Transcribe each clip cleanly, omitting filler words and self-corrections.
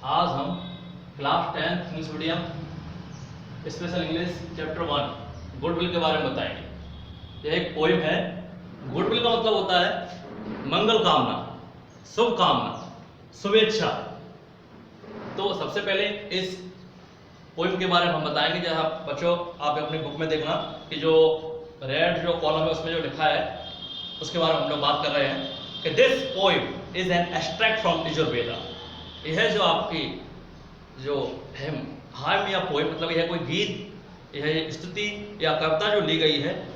आज हम class 10 English medium special English chapter 1 goodwill के बारे में बताएंगे। यह एक पोइम है। गुडविल का मतलब होता है मंगल कामना, शुभ कामना, शुभेच्छा। तो सबसे पहले इस पोइम के बारे में हम बताएंगे। जहाँ बच्चों आप अपनी बुक में देखना कि जो रेड जो कॉलम है उसमें जो लिखा है उसके बारे में हम लोग बात कर रहे हैं कि this poem is an extract from Yajurveda. यह जो आपकी जो है हाइम या पोइम मतलब यह कोई गीत, यह स्तुति या कविता जो ली गई है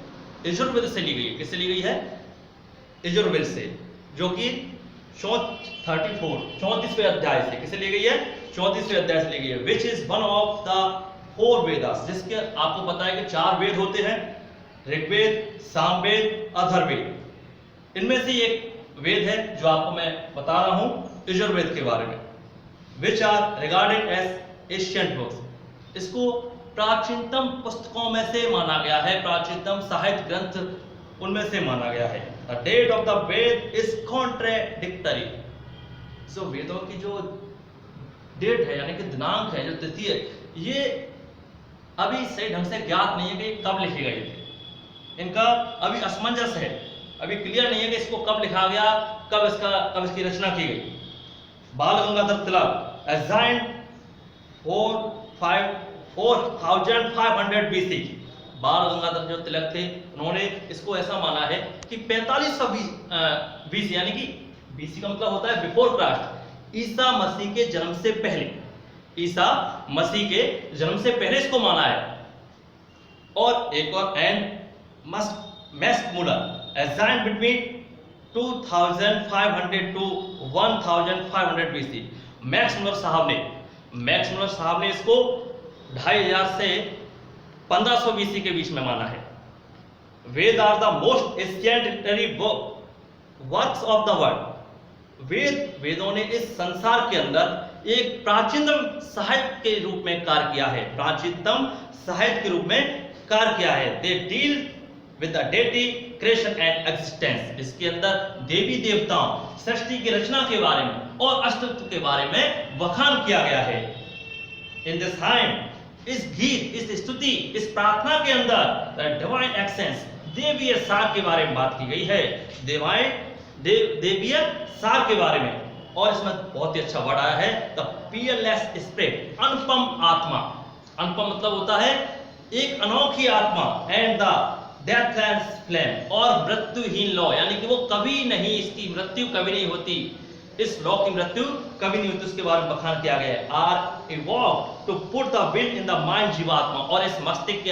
यजुर्वेद से ली गई है। किससे ली गई है? यजुर्वेद से, जो कि 34वें अध्याय से। किससे ली गई है? 34वें अध्याय से ली गई है। Which is one of the 4 Vedas, जिसके आपको पता है कि 4 वेद होते हैं, ऋग्वेद, सामवेद, अथर्ववेद। इनमें से एक वेद है जो आपको मैं बता रहा हूं यजुर्वेद के बारे में। Which are regarded as ancient books. इसको प्राचीनतम पुस्तकों में से माना गया है, प्राचीनतम साहित्य ग्रंथ उनमें से माना गया है। The date of the Veda is contradictory. So वेदों की जो डेट है यानी कि दिनांक है, जो तिथि है, ये अभी सही ढंग से ज्ञात नहीं है कि कब लिखे गए थे। इनका अभी असमंजस है, अभी क्लियर नहीं है कि इसको कब लिखा गया, कब इसकी रचना की गई। बाल गंगाधर तिलक assigned 4500 BC। बाल गंगाधर जो तिलक थे उन्होंने इसको ऐसा माना है कि 4500 BC यानी कि BC का मतलब होता है बिफोर क्राइस्ट, ईसा मसीह के जन्म से पहले, ईसा मसीह के जन्म से पहले इसको माना है। और एक और and Max Muller assigned between 2500 to 1500 BC। Max Muller साहब ने इसको 2500 से 1500 BC के बीच में माना है। Veda are the most ancient literary works of the world. वेदों ने इस संसार के अंदर एक प्राचीनतम साहित्य के रूप में कार्य किया है, प्राचीनतम साहित्य के रूप में कार्य किया है। They deal with the deity creation and existence. इसके अंदर देवी देवताओं, सृष्टि की रचना के बारे में और अस्तित्व के बारे में बखान किया गया है। इन दिस हाइम, इस गीत, इस स्तुति, इस प्रार्थना के अंदर द डिवाइन एक्सेंस, देवीय सार के बारे में बात की गई है, देवीय सार के बारे में। और इसमें बहुत ही अच्छा वर्ड आया है द पीयरलेस स्पिरिट, अनुपम आत्मा। अनुपम मतलब होता है एक अनोखी आत्मा, एंड द डेथलेस फ्लेम, और मृत्युहीन लौ यानी कि वो कभी नहीं, इसकी मृत्यु कभी नहीं होती, इस लौ की मृत्यु कभी नहीं होती, उसके बारे में बखान किया गया है। Are evolve to put the will in the mind, जीवात्मा। और इस मस्तिष्क के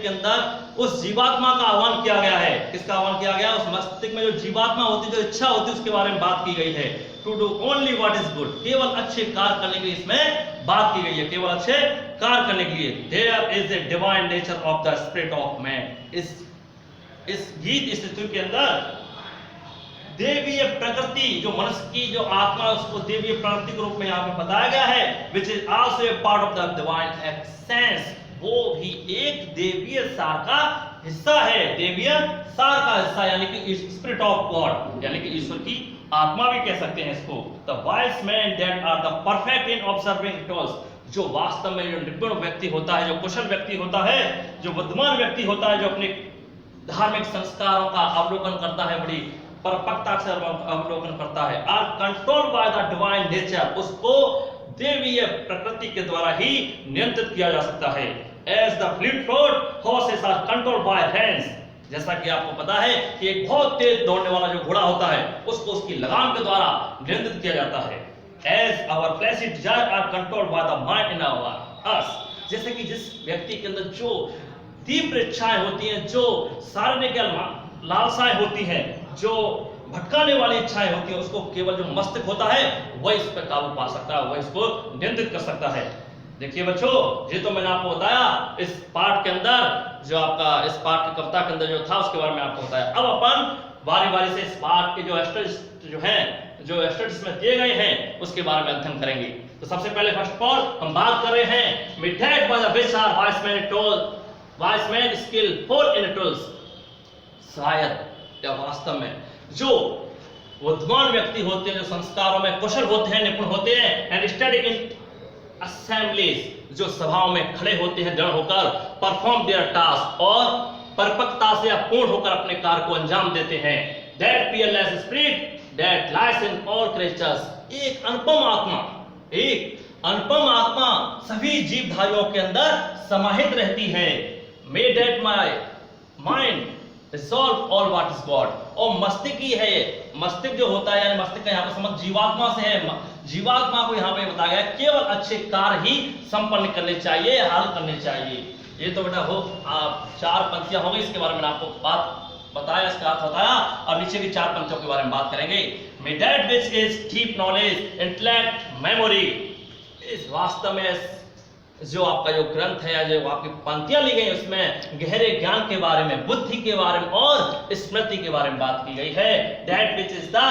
अंदर उस जीवात्मा का आह्वान किया गया है। किसका आह्वान किया गया? उस मस्तिष्क में जो जीवात्मा होती है, जो इच्छा होती है, उसके बारे में बात की गई है। To do only what is good, केवल अच्छे कार्य करने के लिए इसमें बात की गई है, केवल अच्छे कार्य करने के लिए। There is a divine nature of the spirit of man. इस गीत, इस स्तुति के अंदर देवीय प्रकृति, जो मनुष्य की जो आत्मा है, उसको देवीय प्रकृति के रूप में यहाँ पे बताया गया है। Which is also a part of the divine essence. वो भी एक देवीय सार का हिस्सा है, देवीय सार का हिस्सा, यानी कि स्पिरिट ऑफ गॉड, यानी कि ईश्वर की आत्मा भी कह सकते हैं इसको। The wise man that are the perfect in observing rituals. जो वास्तव में जो निपुण व्यक्ति होता है, जो कुशल व्यक्ति होता है, जो बुद्धिमान व्यक्ति होता है, जो अपने धार्मिक संस्कारों का अवलोकन करता है, बड़ी परपक्वता से अवलोकन करता है, are control by the divine nature. उसको देवीय प्रकृति के द्वारा ही नियंत्रित किया जा सकता है। As the fleet-footed horses are controlled by reins. जैसा कि आपको पता है कि एक बहुत तेज दौड़ने वाला जो घोड़ा होता है, उसको उसकी लगाम के द्वारा नियंत्रित किया जाता है। As our flashy desire are controlled by the mind in our us. जैसे कि जिस व्यक्ति के अंदर जो तीव्र इच्छाएं होती हैं, जो शारीरिक लालसाएं होती हैं, जो भटकाने वाली इच्छाएं होती हैं, उसको केवल जो मस्तिष्क होता है वही इस पर काबू पा सकता है, वही इसको नियंत्रित कर सकता है। देखिए बच्चों, ये तो मैंने आपको बताया इस पार्ट के अंदर, जो आपका इस पार्ट की कविता के अंदर जो था उसके बारे में आपको बताया। अब अपन बारी बारी से इस पार्ट के जो स्टेट्स में दिए गए हैं उसके बारे में अध्ययन करेंगे। तो सबसे पहले फर्स्ट ऑफ ऑल हम बात कर रहे हैं method by the which are wise man skilful in tools. शायद या वास्तव में जो बुद्धिमान व्यक्ति होते हैं जो संस्कारों में कुशल होते हैं, निपुण होते हैं, एंड स्टडी इन असेंबलीज, जो सभाओं में खड़े होते हैं दृढ़ होकर, परफॉर्म देयर टास्क, और परिपक्वता से अपूर्ण होकर अपने कार्य को अंजाम देते हैं। That peerless spirit that lies in all creatures, एक अनुपम आत्मा सभी जीवधारियों के अंदर समाहित रहती है। May that my mind resolve all what is God, और मस्तिष्क ही है, मस्तिष्क जो होता है, यानी मस्तिष्क का यहाँ पर संबंध जीवात्मा से है। जीवात्मा को यहाँ पे बताया गया केवल अच्छे कार्य ही संपन्न करने चाहिए, हल करने चाहिए। ये तो बेटा हो आप 4 पंक्तियां हो गई, इसके बारे में आपको बात बताया, इसका अर्थ बताया। अब नीचे की 4 पंक्तियों के बारे में बात करेंगे। May that which is deep knowledge, intellect, memory, इस वास्तव में जो आपका जो ग्रंथ है, जो आपकी पंक्तियां ली गई उसमें गहरे ज्ञान के बारे में, बुद्धि के बारे में और स्मृति के बारे में बात की गई है। That which is the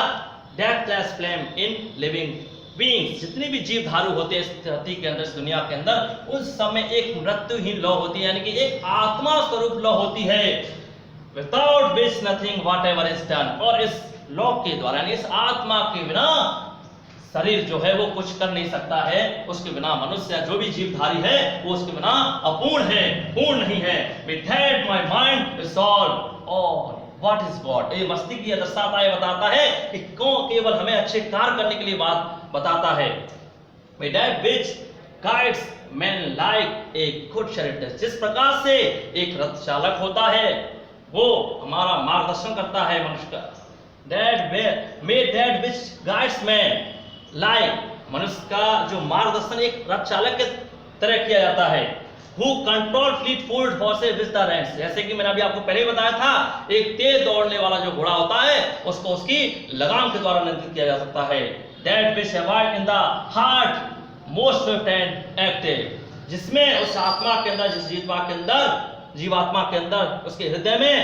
deathless flame in living beings, जितने भी जीव धारू होते हैं इस धरती के अंदर, इस दुनिया के अंदर, उस समय एक मृत्युहीन लौ होती है, यानी कि एक आत्मा स्वरूप लौ होती है। Without which nothing whatever is done, और इस लौ के द्वारा, यानी इस आत्मा के बिना शरीर जो है वो कुछ कर नहीं सकता है। उसके बिना मनुष्य जो भी जीवधारी है वो उसके बिना अपूर्ण है, पूर्ण नहीं है। With that my mind resolve all what is God, ये मस्तिष्क ये दर्शाता है, बताता है कि कौन केवल हमें अच्छे कार्य करने के लिए बात बताता है। With that which guides men like a good charioteer, जिस प्रकार से एक रथ चालक होता है वो हमारा मार्गदर्शन करता है मनुष्य का। That which guides man like, मनुष्य का जो मार्गदर्शन एक रथ चालक के तरह किया जाता है। Who control fleet footed horses with the reins, जैसे कि मैंने अभी आपको पहले ही बताया था, एक तेज दौड़ने वाला जो घोड़ा होता है उसको उसकी लगाम के द्वारा नियंत्रित किया जा सकता है। That which abide in the heart most swift and active, जिसमें उस आत्मा के अंदर, जिस जीवात्मा के अंदर उसके हृदय में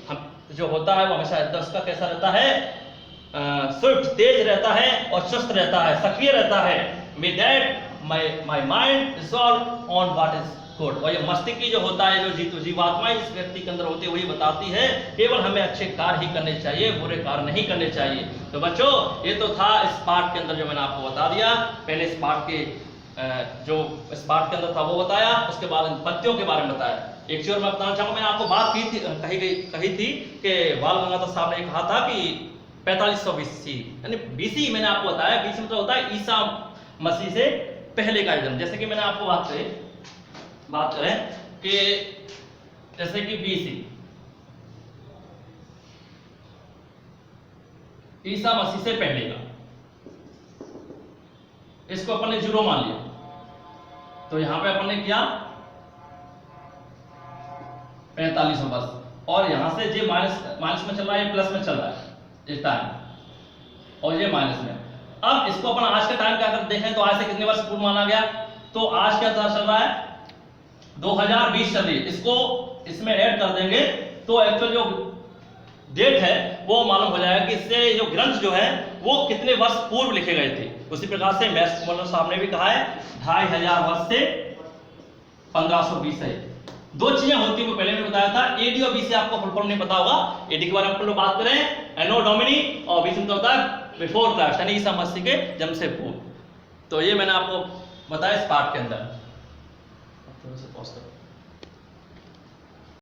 हम जो होता है वो हमेशा हृदय उसका कैसा रहता है, स्विफ्ट, तेज रहता है और चुस्त रहता है, सक्रिय रहता है। May that my mind resolve on what is good, और ये मस्तिष्क जो होता है, जो जीवात्मा इस व्यक्ति के अंदर होती है, वही बताती है केवल हमें अच्छे कार्य ही करने चाहिए, बुरे कार्य नहीं करने चाहिए। तो बच्चों ये तो था इस पाठ के अंदर जो मैंने आपको बता दिया। पहले इस पाठ के जो इस पाठ के अंदर था वो बताया, उसके बाद इन पंक्तियों के बारे में बताया। एक चीज मैं बताना चाहूंगा, मैंने आपको बात कही थी कि बाल गंगाधर साहब ने कहा था कि 4500 BC, यानी BC मैंने आपको बताया, BC मतलब होता है ईसा मसीह से पहले का जन्म। जैसे कि मैंने आपको बात करें कि जैसे कि BC ईसा मसीह से पहले का, इसको अपन ने 0 मान लिया, तो यहां पे अपन ने किया 4500 वर्ष, और यहां से ये माइनस में चल रहा है, प्लस में चल रहा है इस टाइम, और ये माइनस में। अब इसको अपन आज के टाइम का अगर देखें तो आज से कितने वर्ष पूर्व माना गया, तो आज क्या चल रहा है 2020 चल रही है। इसको इसमें ऐड कर देंगे तो एक्चुअल जो डेट है वो मालूम हो जाएगा कि इससे जो ग्रंथ जो है वो कितने वर्ष पूर्व लिखे गए थे। उसी प्रकार से मैक्सवेल साहब ने भी कहा है 2500 वर्ष से 1520 है। 2 चीजें होती है, वो पहले भी बताया था। एडी और बीसी आपको फुल फॉर्म नहीं पता होगा, एडी के बारे में अपन लोग बात करें एनो डोमिनी, और बीसी में होता है बिफोर क्राइस्ट, यानी ईसा मसीह के जन्म से पूर्व। तो ये मैंने आपको बताया इस पार्ट के अंदर। थोड़ा सा पॉज करो।